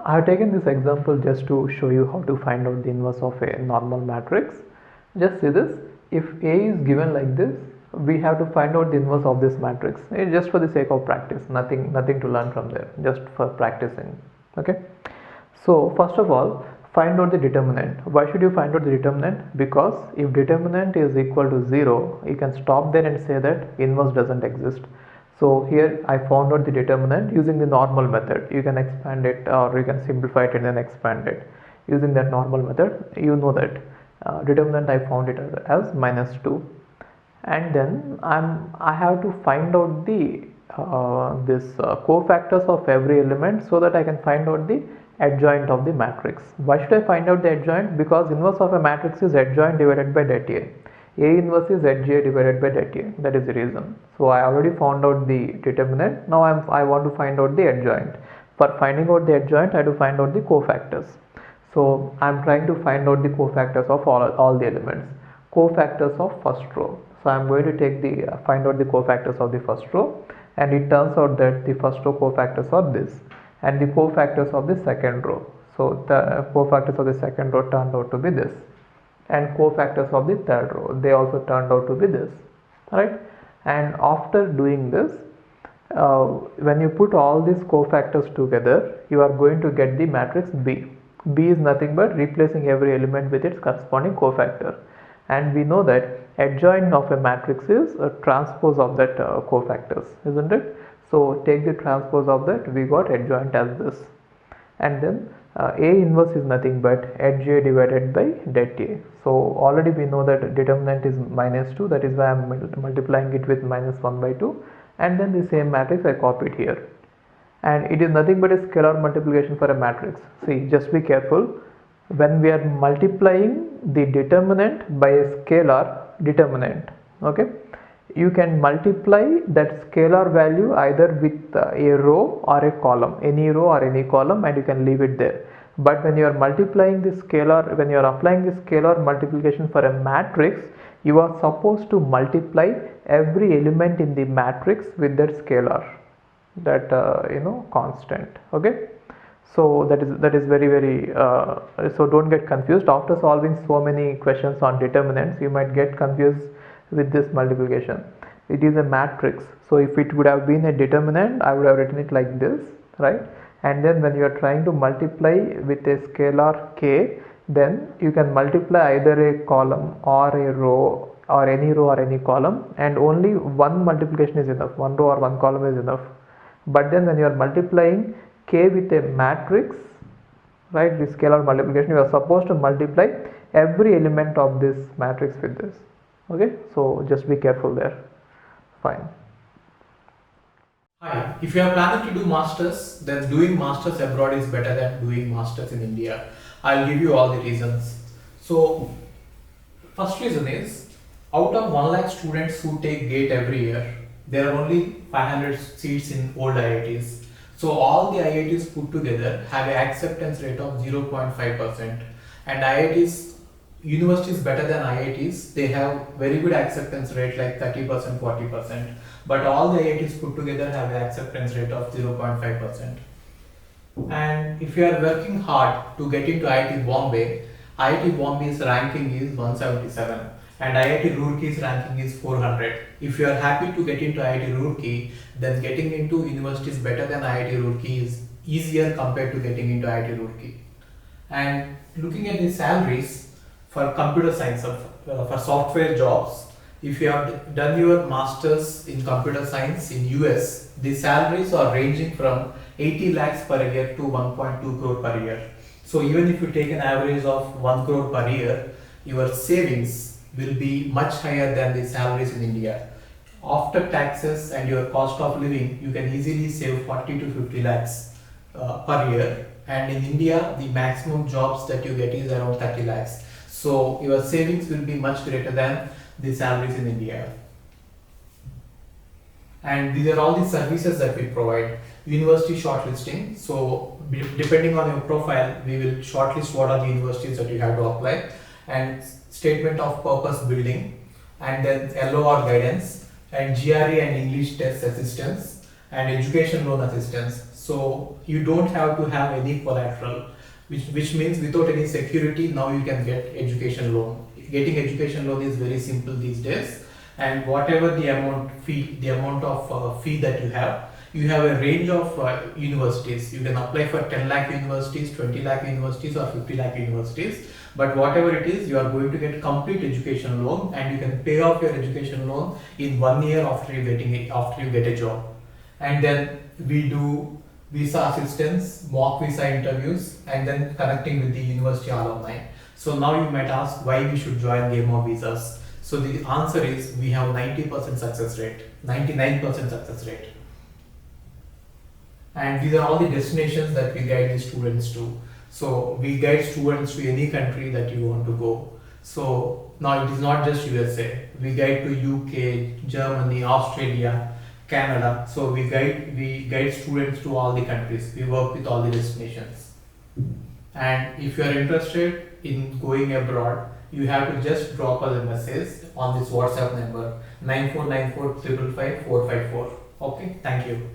I have taken this example just to show you how to find out the inverse of a normal matrix. Just see this. If A is given like this, we have to find out the inverse of this matrix. Just for the sake of practice, nothing to learn from there, just for practicing. Okay. So first of all, find out the determinant. Why should you find out the determinant? Because if determinant is equal to 0, you can stop there and say that inverse doesn't exist. So here I found out the determinant using the normal method. You can expand it or you can simplify it and then expand it. Using that normal method, you know that determinant I found it as -2, and then I have to find out the cofactors of every element so that I can find out the adjoint of the matrix. Why should I find out the adjoint? Because inverse of a matrix is adjoint divided by det A. A inverse is HA divided by det A. That is the reason. So I already found out the determinant. Now I want to find out the adjoint. For finding out the adjoint, I have to find out the cofactors. So I'm trying to find out the cofactors of all the elements. Cofactors of first row. So I'm going to take the find out the cofactors of the first row, and it turns out that the first row cofactors are this, and the cofactors of the second row. So the cofactors of the second row turned out to be this, and cofactors of the third row, they also turned out to be this, right? And after doing this, when you put all these cofactors together, you are going to get the matrix B. B is nothing but replacing every element with its corresponding cofactor, and we know that adjoint of a matrix is a transpose of that cofactors, isn't it? So take the transpose of that, we got adjoint as this, and then A inverse is nothing but HA divided by det A. So already we know that determinant is -2, that is why I am multiplying it with -1/2, and then the same matrix I copied here, and it is nothing but a scalar multiplication for a matrix. See, just be careful, when we are multiplying the determinant by a scalar determinant, okay, you can multiply that scalar value either with a row or a column, any row or any column, and you can leave it there. But when you are multiplying the scalar, when you are applying the scalar multiplication for a matrix, you are supposed to multiply every element in the matrix with that scalar, that constant. Okay, so that is very so don't get confused. After solving so many questions on determinants, you might get confused with this multiplication. It is a matrix, so if it would have been a determinant, I would have written it like this, right? And then when you are trying to multiply with a scalar k, then you can multiply either a column or a row or any column, and only one multiplication is enough, one row or one column is enough. But then when you are multiplying k with a matrix, right, the scalar multiplication, you are supposed to multiply every element of this matrix with this. Okay, so just be careful there. Fine. Hi, if you are planning to do masters, then doing masters abroad is better than doing masters in India. I'll give you all the reasons. So first reason is, out of 1 lakh students who take GATE every year, there are only 500 seats in old IITs. So all the IITs put together have an acceptance rate of 0.5%, and universities better than IITs, they have very good acceptance rate like 30%, 40%, but all the IITs put together have an acceptance rate of 0.5%. And if you are working hard to get into IIT Bombay's ranking is 177, and IIT Roorkey's ranking is 400. If you are happy to get into IIT Roorkey, then getting into universities better than IIT Roorkey is easier compared to getting into IIT Roorkey. And looking at the salaries for computer science, for software jobs, if you have done your masters in computer science in US, the salaries are ranging from 80 lakhs per year to 1.2 crore per year. So even if you take an average of 1 crore per year, your savings will be much higher than the salaries in India. After taxes and your cost of living, you can easily save 40 to 50 lakhs per year. And in India, the maximum jobs that you get is around 30 lakhs. So your savings will be much greater than the salaries in India. And these are all the services that we provide. University shortlisting. So depending on your profile, we will shortlist what are the universities that you have to apply, and statement of purpose building, and then LOR guidance, and GRE and English test assistance, and education loan assistance. So you don't have to have any collateral, which means without any security, now you can get education loan. Getting education loan is very simple these days, and whatever the amount of fee that you have a range of universities. You can apply for 10 lakh universities, 20 lakh universities, or 50 lakh universities. But whatever it is, you are going to get complete education loan, and you can pay off your education loan in 1 year after you get a job. And then we do visa assistance, mock visa interviews, and then connecting with the university alumni. So now you might ask why we should join Game of Visas. So the answer is we have 90% success rate, 99% success rate. And these are all the destinations that we guide the students to. So we guide students to any country that you want to go. So now it is not just USA. We guide to UK, Germany, Australia, Canada. So we guide students to all the countries. We work with all the destinations. And if you are interested in going abroad, you have to just drop us a message on this WhatsApp number 9494 555 454. Okay, thank you.